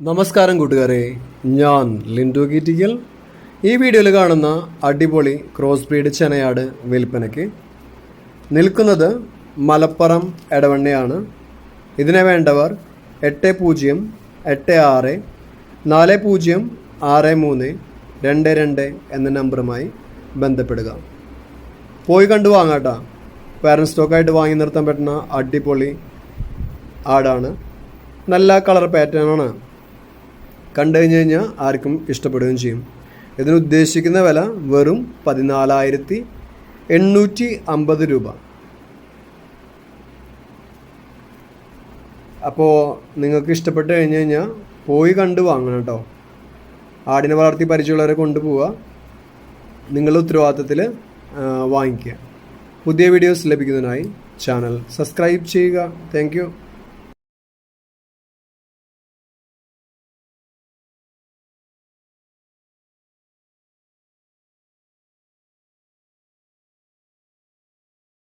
നമസ്കാരം കൂട്ടുകാരെ, ഞാൻ ലിൻഡു കീറ്റിക്കൽ. ഈ വീഡിയോയിൽ കാണുന്ന അടിപൊളി ക്രോസ് ബ്രീഡ് ചെനയാട് വിൽപ്പനയ്ക്ക് നിൽക്കുന്നത് മലപ്പുറം എടവണ്ണയാണ്. ഇതിനെ വേണ്ടവർ 8046406322 എന്ന നമ്പറുമായി ബന്ധപ്പെടുക. പോയി കണ്ടു വാങ്ങാട്ടാ. പാരൻറ്റ് സ്റ്റോക്കായിട്ട് വാങ്ങി നിർത്താൻ പറ്റുന്ന അടിപൊളി ആടാണ്. നല്ല കളർ പാറ്റേണാണ്. കണ്ടു കഴിഞ്ഞ് കഴിഞ്ഞാൽ ആർക്കും ഇഷ്ടപ്പെടുകയും ചെയ്യും. ഇതിന് ഉദ്ദേശിക്കുന്ന വില വെറും 14,850 രൂപ. അപ്പോൾ നിങ്ങൾക്ക് ഇഷ്ടപ്പെട്ട് കഴിഞ്ഞ് കഴിഞ്ഞാൽ പോയി കണ്ട് വാങ്ങണം കേട്ടോ. ആടിനെ വളർത്തി പരിചയമുള്ളവരെ കൊണ്ടുപോവുക. നിങ്ങളുടെ ഉത്തരവാദിത്തത്തിൽ വാങ്ങിക്കുക. പുതിയ വീഡിയോസ് ലഭിക്കുന്നതിനായി ചാനൽ സബ്സ്ക്രൈബ് ചെയ്യുക. Thank you.